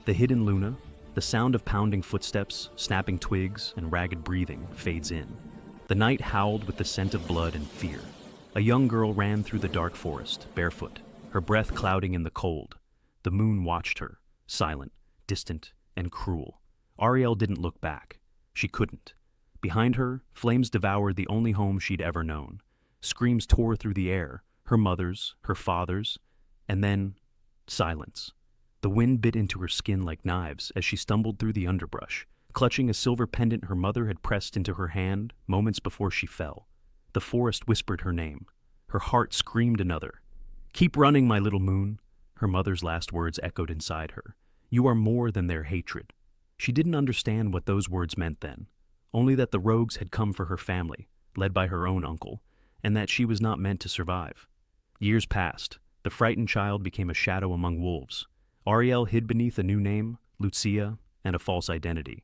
The hidden Luna, the sound of pounding footsteps, snapping twigs, and ragged breathing fades in. The night howled with the scent of blood and fear. A young girl ran through the dark forest, barefoot, her breath clouding in the cold. The moon watched her, silent, distant, and cruel. Arielle didn't look back. She couldn't. Behind her, flames devoured the only home she'd ever known. Screams tore through the air, her mother's, her father's, and then silence. The wind bit into her skin like knives as she stumbled through the underbrush, clutching a silver pendant her mother had pressed into her hand moments before she fell. The forest whispered her name. Her heart screamed another. "Keep running, my little moon," her mother's last words echoed inside her. "You are more than their hatred." She didn't understand what those words meant then, only that the rogues had come for her family, led by her own uncle, and that she was not meant to survive. Years passed. The frightened child became a shadow among wolves. Arielle hid beneath a new name, Lucia, and a false identity.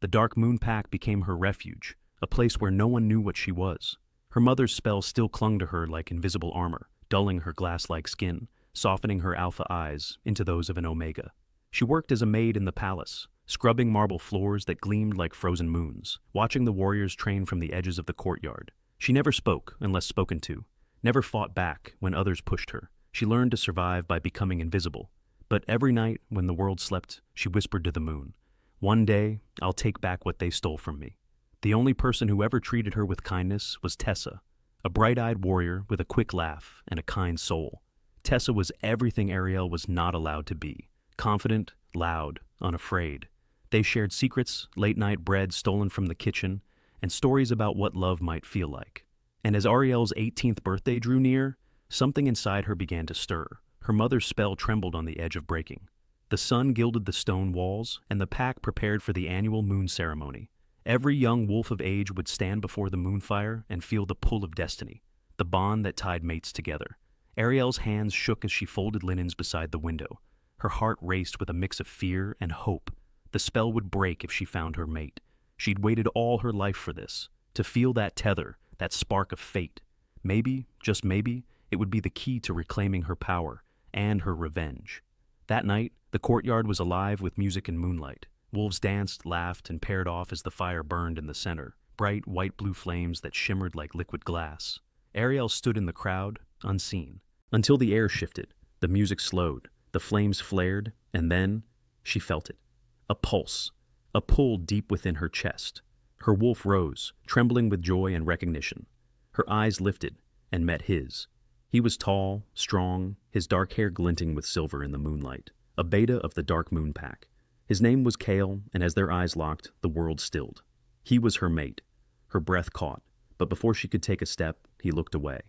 The Dark Moon Pack became her refuge, a place where no one knew what she was. Her mother's spell still clung to her like invisible armor, dulling her glass-like skin, softening her alpha eyes into those of an omega. She worked as a maid in the palace, scrubbing marble floors that gleamed like frozen moons, watching the warriors train from the edges of the courtyard. She never spoke unless spoken to, never fought back when others pushed her. She learned to survive by becoming invisible. But every night when the world slept, she whispered to the moon, "One day, I'll take back what they stole from me." The only person who ever treated her with kindness was Tessa, a bright-eyed warrior with a quick laugh and a kind soul. Tessa was everything Arielle was not allowed to be: confident, loud, unafraid. They shared secrets, late-night bread stolen from the kitchen, and stories about what love might feel like. And as Arielle's 18th birthday drew near, something inside her began to stir. Her mother's spell trembled on the edge of breaking. The sun gilded the stone walls, and the pack prepared for the annual moon ceremony. Every young wolf of age would stand before the moonfire and feel the pull of destiny, the bond that tied mates together. Arielle's hands shook as she folded linens beside the window. Her heart raced with a mix of fear and hope. The spell would break if she found her mate. She'd waited all her life for this, to feel that tether, that spark of fate. Maybe, just maybe, it would be the key to reclaiming her power and her revenge. That night, the courtyard was alive with music and moonlight. Wolves danced, laughed, and paired off as the fire burned in the center, bright white-blue flames that shimmered like liquid glass. Arielle stood in the crowd, unseen, until the air shifted, the music slowed, the flames flared, and then she felt it. A pulse, a pull deep within her chest. Her wolf rose, trembling with joy and recognition. Her eyes lifted and met his. He was tall, strong, his dark hair glinting with silver in the moonlight, a beta of the Dark Moon Pack. His name was Kael, and as their eyes locked, the world stilled. He was her mate. Her breath caught, but before she could take a step, he looked away.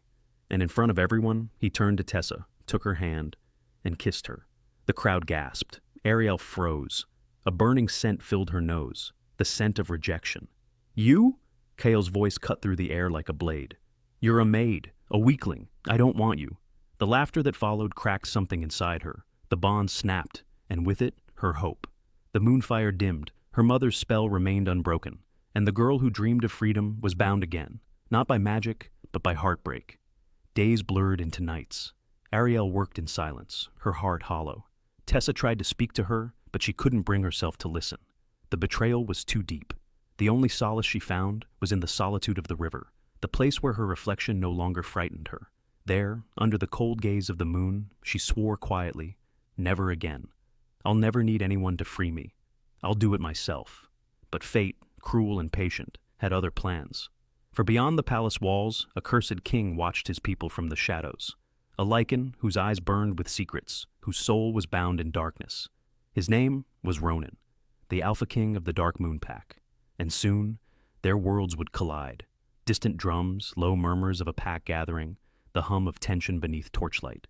And in front of everyone, he turned to Tessa, took her hand, and kissed her. The crowd gasped. Arielle froze. A burning scent filled her nose, the scent of rejection. "You?" Kael's voice cut through the air like a blade. "You're a maid, a weakling. I don't want you." The laughter that followed cracked something inside her. The bond snapped, and with it, her hope. The moonfire dimmed, her mother's spell remained unbroken, and the girl who dreamed of freedom was bound again, not by magic, but by heartbreak. Days blurred into nights. Arielle worked in silence, her heart hollow. Tessa tried to speak to her, but she couldn't bring herself to listen. The betrayal was too deep. The only solace she found was in the solitude of the river, the place where her reflection no longer frightened her. There, under the cold gaze of the moon, she swore quietly, "Never again. I'll never need anyone to free me. I'll do it myself." But fate, cruel and patient, had other plans. For beyond the palace walls, a cursed king watched his people from the shadows. A lichen whose eyes burned with secrets, whose soul was bound in darkness. His name was Ronan, the Alpha King of the Dark Moon Pack. And soon, their worlds would collide. Distant drums, low murmurs of a pack gathering, the hum of tension beneath torchlight.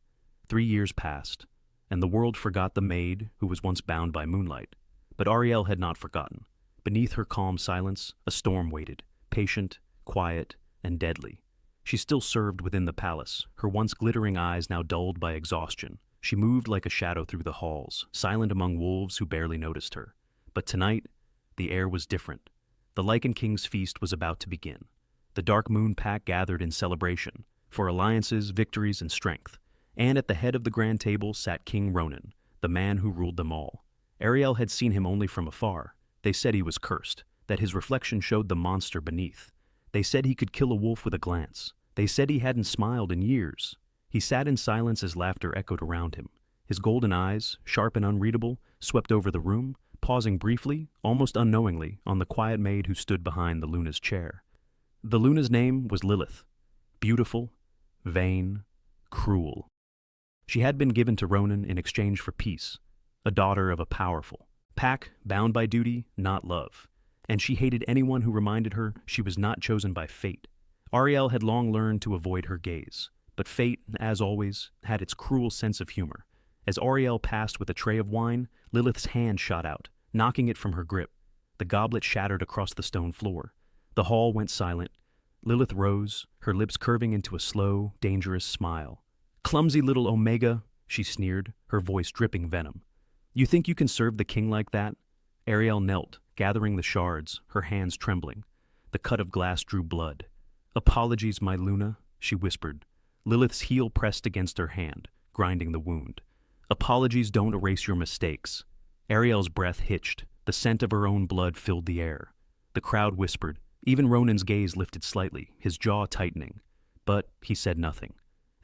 3 years passed, and the world forgot the maid who was once bound by moonlight. But Arielle had not forgotten. Beneath her calm silence, a storm waited, patient, quiet, and deadly. She still served within the palace, her once glittering eyes now dulled by exhaustion. She moved like a shadow through the halls, silent among wolves who barely noticed her. But tonight, the air was different. The Lichen King's feast was about to begin. The Dark Moon Pack gathered in celebration, for alliances, victories, and strength. And at the head of the grand table sat King Ronan, the man who ruled them all. Arielle had seen him only from afar. They said he was cursed, that his reflection showed the monster beneath. They said he could kill a wolf with a glance. They said he hadn't smiled in years. He sat in silence as laughter echoed around him. His golden eyes, sharp and unreadable, swept over the room, pausing briefly, almost unknowingly, on the quiet maid who stood behind the Luna's chair. The Luna's name was Lilith. Beautiful, vain, cruel. She had been given to Ronan in exchange for peace, a daughter of a powerful pack, bound by duty, not love. And she hated anyone who reminded her she was not chosen by fate. Arielle had long learned to avoid her gaze, but fate, as always, had its cruel sense of humor. As Arielle passed with a tray of wine, Lilith's hand shot out, knocking it from her grip. The goblet shattered across the stone floor. The hall went silent. Lilith rose, her lips curving into a slow, dangerous smile. "Clumsy little Omega," she sneered, her voice dripping venom. "You think you can serve the king like that?" Arielle knelt, gathering the shards, her hands trembling. The cut of glass drew blood. "Apologies, my Luna," she whispered. Lilith's heel pressed against her hand, grinding the wound. "Apologies don't erase your mistakes." Arielle's breath hitched. The scent of her own blood filled the air. The crowd whispered. Even Ronan's gaze lifted slightly, his jaw tightening. But he said nothing.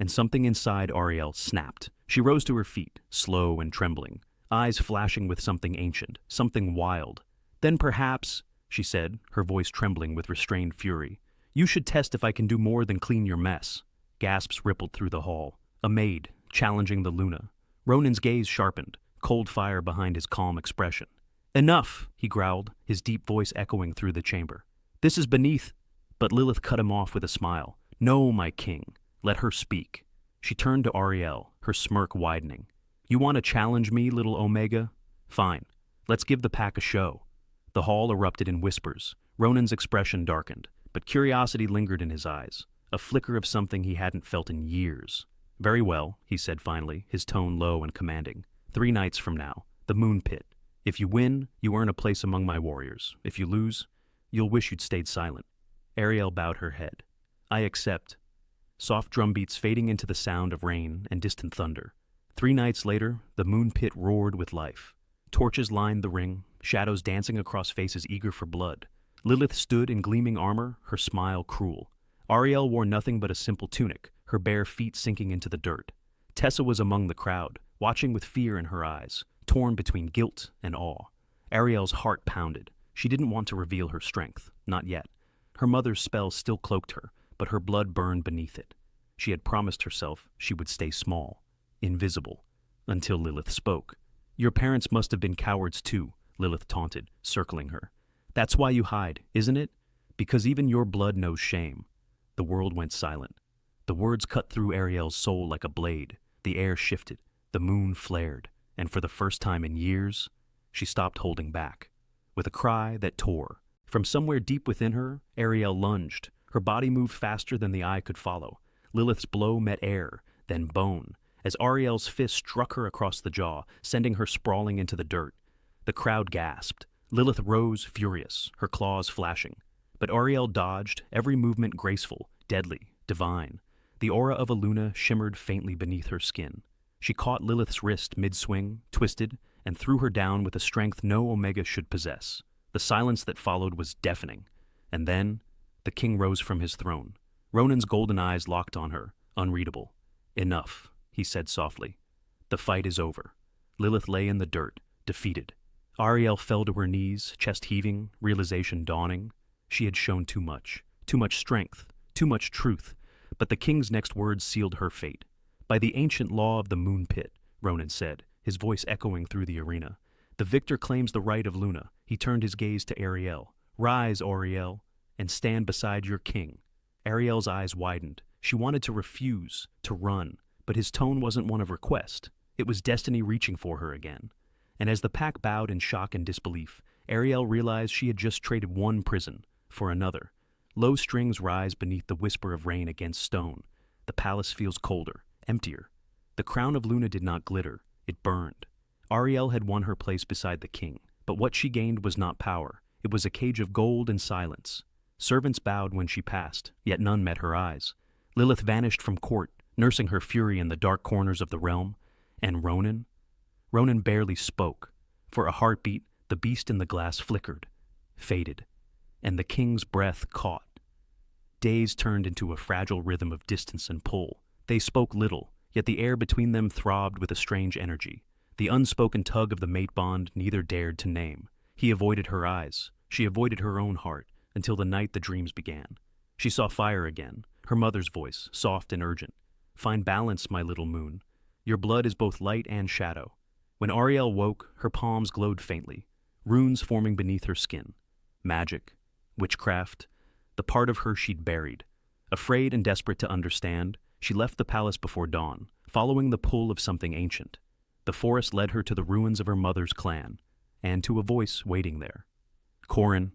And something inside Arielle snapped. She rose to her feet, slow and trembling, eyes flashing with something ancient, something wild. "Then perhaps," she said, her voice trembling with restrained fury, "you should test if I can do more than clean your mess." Gasps rippled through the hall. A maid, challenging the Luna. Ronan's gaze sharpened, cold fire behind his calm expression. "Enough," he growled, his deep voice echoing through the chamber. "This is beneath." But Lilith cut him off with a smile. "No, my king. Let her speak." She turned to Arielle, her smirk widening. "You want to challenge me, little Omega? Fine. Let's give the pack a show." The hall erupted in whispers. Ronan's expression darkened, but curiosity lingered in his eyes, a flicker of something he hadn't felt in years. "Very well," he said finally, his tone low and commanding. 3 nights from now, the moon pit. If you win, you earn a place among my warriors. If you lose, you'll wish you'd stayed silent." Arielle bowed her head. "I accept." Soft drum beats fading into the sound of rain and distant thunder. 3 nights later, the moon pit roared with life. Torches lined the ring, shadows dancing across faces eager for blood. Lilith stood in gleaming armor, her smile cruel. Arielle wore nothing but a simple tunic, her bare feet sinking into the dirt. Tessa was among the crowd, watching with fear in her eyes, torn between guilt and awe. Arielle's heart pounded. She didn't want to reveal her strength, not yet. Her mother's spell still cloaked her, but her blood burned beneath it. She had promised herself she would stay small, invisible, until Lilith spoke. "Your parents must have been cowards too," Lilith taunted, circling her. "That's why you hide, isn't it? Because even your blood knows shame." The world went silent. The words cut through Arielle's soul like a blade. The air shifted, the moon flared, and for the first time in years, she stopped holding back. With a cry that tore, from somewhere deep within her, Arielle lunged. Her body moved faster than the eye could follow. Lilith's blow met air, then bone, as Arielle's fist struck her across the jaw, sending her sprawling into the dirt. The crowd gasped. Lilith rose furious, her claws flashing. But Arielle dodged, every movement graceful, deadly, divine. The aura of a Luna shimmered faintly beneath her skin. She caught Lilith's wrist mid-swing, twisted, and threw her down with a strength no Omega should possess. The silence that followed was deafening. And then, the king rose from his throne. Ronan's golden eyes locked on her, unreadable. "Enough," he said softly. "The fight is over." Lilith lay in the dirt, defeated. Arielle fell to her knees, chest heaving, realization dawning. She had shown too much strength, too much truth. But the king's next words sealed her fate. "By the ancient law of the moon pit," Ronan said, his voice echoing through the arena. "The victor claims the right of Luna." He turned his gaze to Arielle. "Rise, Arielle, and stand beside your king." Arielle's eyes widened. She wanted to refuse, to run, but his tone wasn't one of request. It was destiny reaching for her again. And as the pack bowed in shock and disbelief, Arielle realized she had just traded one prison for another. Low strings rise beneath the whisper of rain against stone. The palace feels colder, emptier. The crown of Luna did not glitter, it burned. Arielle had won her place beside the king, but what she gained was not power. It was a cage of gold and silence. Servants bowed when she passed, yet none met her eyes. Lilith vanished from court, nursing her fury in the dark corners of the realm. And Ronan? Ronan barely spoke. For a heartbeat, the beast in the glass flickered, faded, and the king's breath caught. Days turned into a fragile rhythm of distance and pull. They spoke little, yet the air between them throbbed with a strange energy. The unspoken tug of the mate bond neither dared to name. He avoided her eyes. She avoided her own heart, until the night the dreams began. She saw fire again, her mother's voice, soft and urgent. Find balance, my little moon. Your blood is both light and shadow. When Arielle woke, her palms glowed faintly, runes forming beneath her skin. Magic, witchcraft, the part of her she'd buried. Afraid and desperate to understand, she left the palace before dawn, following the pull of something ancient. The forest led her to the ruins of her mother's clan, and to a voice waiting there. Corin,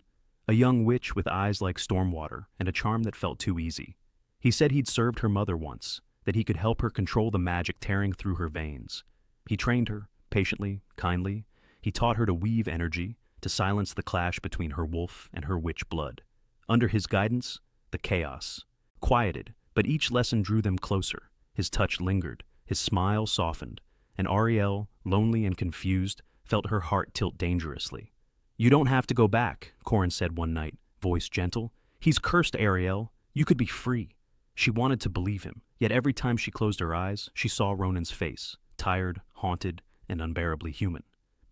a young witch with eyes like storm water and a charm that felt too easy. He said he'd served her mother once, that he could help her control the magic tearing through her veins. He trained her, patiently, kindly. He taught her to weave energy, to silence the clash between her wolf and her witch blood. Under his guidance, the chaos quieted, but each lesson drew them closer. His touch lingered, his smile softened, and Arielle, lonely and confused, felt her heart tilt dangerously. You don't have to go back, Corin said one night, voice gentle. He's cursed, Arielle. You could be free. She wanted to believe him, yet every time she closed her eyes, she saw Ronan's face, tired, haunted, and unbearably human.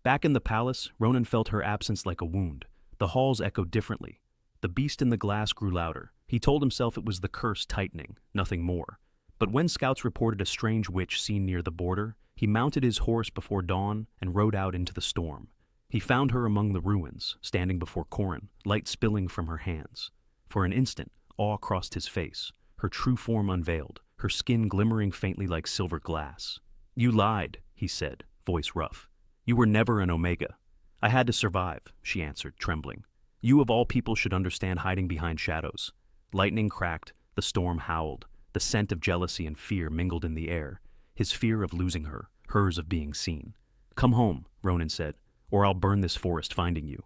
Back in the palace, Ronan felt her absence like a wound. The halls echoed differently. The beast in the glass grew louder. He told himself it was the curse tightening, nothing more. But when scouts reported a strange witch seen near the border, he mounted his horse before dawn and rode out into the storm. He found her among the ruins, standing before Corin, light spilling from her hands. For an instant, awe crossed his face, her true form unveiled, her skin glimmering faintly like silver glass. You lied, he said, voice rough. You were never an Omega. I had to survive, she answered, trembling. You of all people should understand hiding behind shadows. Lightning cracked, the storm howled, the scent of jealousy and fear mingled in the air, his fear of losing her, hers of being seen. Come home, Ronan said, or I'll burn this forest finding you.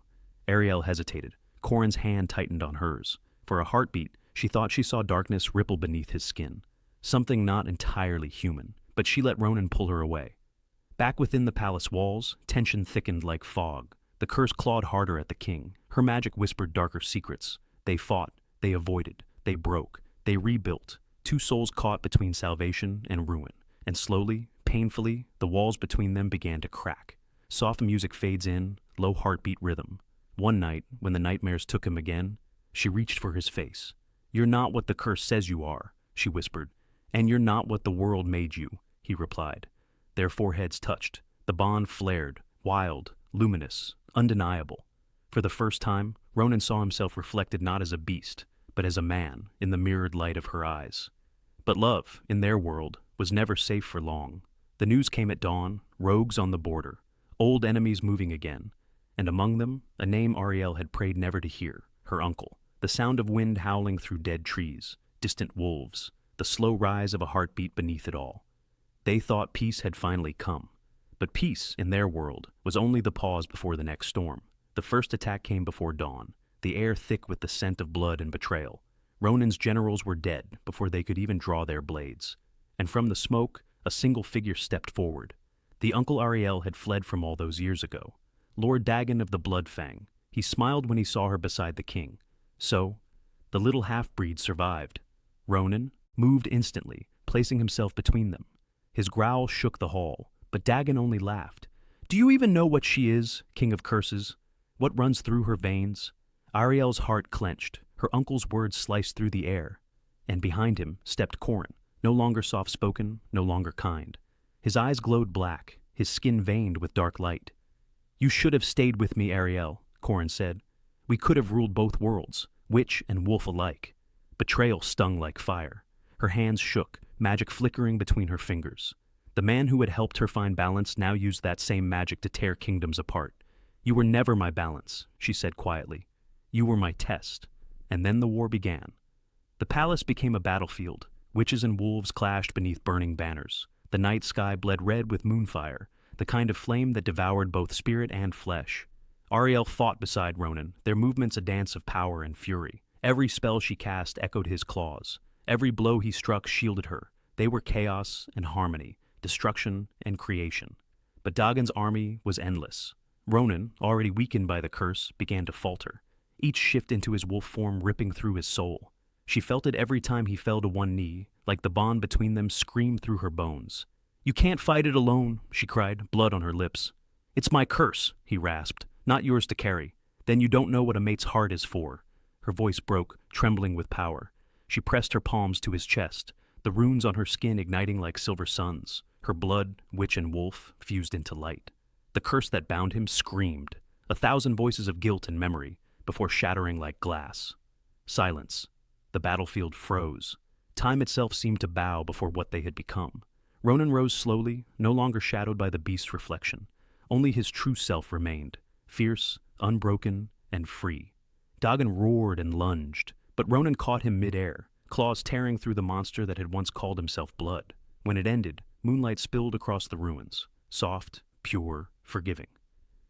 Arielle hesitated. Corin's hand tightened on hers. For a heartbeat, she thought she saw darkness ripple beneath his skin. Something not entirely human, but she let Ronan pull her away. Back within the palace walls, tension thickened like fog. The curse clawed harder at the king. Her magic whispered darker secrets. They fought, they avoided, they broke, they rebuilt. Two souls caught between salvation and ruin. And slowly, painfully, the walls between them began to crack. Soft music fades in, low heartbeat rhythm. One night, when the nightmares took him again, she reached for his face. You're not what the curse says you are, she whispered. And you're not what the world made you, he replied. Their foreheads touched. The bond flared, wild, luminous, undeniable. For the first time, Ronan saw himself reflected not as a beast, but as a man in the mirrored light of her eyes. But love, in their world, was never safe for long. The news came at dawn, rogues on the border, old enemies moving again, and among them, a name Arielle had prayed never to hear, her uncle. The sound of wind howling through dead trees, distant wolves, the slow rise of a heartbeat beneath it all. They thought peace had finally come. But peace, in their world, was only the pause before the next storm. The first attack came before dawn, the air thick with the scent of blood and betrayal. Ronan's generals were dead before they could even draw their blades. And from the smoke, a single figure stepped forward. The Uncle Arielle had fled from all those years ago. Lord Dagon of the Bloodfang. He smiled when he saw her beside the king. So, the little half-breed survived. Ronan moved instantly, placing himself between them. His growl shook the hall, but Dagon only laughed. Do you even know what she is, King of Curses? What runs through her veins? Arielle's heart clenched. Her uncle's words sliced through the air. And behind him stepped Corin, no longer soft-spoken, no longer kind. His eyes glowed black, his skin veined with dark light. You should have stayed with me, Arielle, Corin said. We could have ruled both worlds, witch and wolf alike. Betrayal stung like fire. Her hands shook, magic flickering between her fingers. The man who had helped her find balance now used that same magic to tear kingdoms apart. You were never my balance, she said quietly. You were my test. And then the war began. The palace became a battlefield. Witches and wolves clashed beneath burning banners. The night sky bled red with moonfire, the kind of flame that devoured both spirit and flesh. Arielle fought beside Ronan, their movements a dance of power and fury. Every spell she cast echoed his claws. Every blow he struck shielded her. They were chaos and harmony, destruction and creation. But Dagon's army was endless. Ronan, already weakened by the curse, began to falter, each shift into his wolf form ripping through his soul. She felt it every time he fell to one knee, like the bond between them screamed through her bones. "You can't fight it alone," she cried, blood on her lips. "It's my curse," he rasped, "not yours to carry. Then you don't know what a mate's heart is for." Her voice broke, trembling with power. She pressed her palms to his chest, the runes on her skin igniting like silver suns. Her blood, witch and wolf, fused into light. The curse that bound him screamed, 1,000 voices of guilt and memory, before shattering like glass. Silence. The battlefield froze. Time itself seemed to bow before what they had become. Ronan rose slowly, no longer shadowed by the beast's reflection. Only his true self remained, fierce, unbroken, and free. Dagon roared and lunged, but Ronan caught him mid-air, claws tearing through the monster that had once called himself blood. When it ended, moonlight spilled across the ruins, soft, pure, forgiving.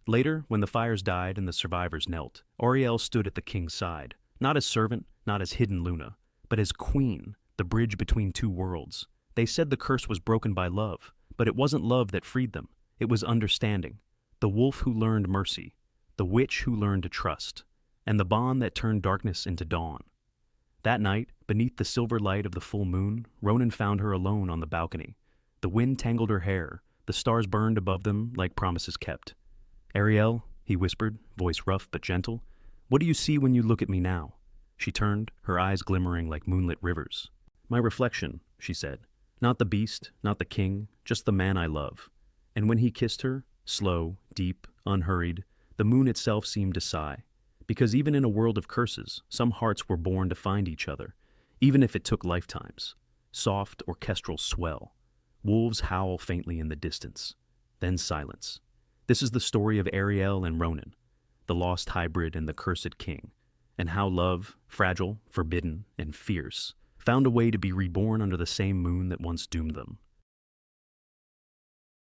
Later, when the fires died and the survivors knelt, Arielle stood at the king's side, not as servant, not as hidden Luna, but as queen, the bridge between two worlds. They said the curse was broken by love, but it wasn't love that freed them. It was understanding. The wolf who learned mercy, the witch who learned to trust, and the bond that turned darkness into dawn. That night, beneath the silver light of the full moon, Ronan found her alone on the balcony. The wind tangled her hair, the stars burned above them like promises kept. "Arielle," he whispered, voice rough but gentle, "what do you see when you look at me now?" She turned, her eyes glimmering like moonlit rivers. "My reflection," she said. "Not the beast, not the king, just the man I love." And when he kissed her, slow, deep, unhurried, the moon itself seemed to sigh. Because even in a world of curses, some hearts were born to find each other, even if it took lifetimes. Soft, orchestral swell. Wolves howl faintly in the distance. Then silence. This is the story of Arielle and Ronan, the lost hybrid and the cursed king, and how love, fragile, forbidden, and fierce, found a way to be reborn under the same moon that once doomed them.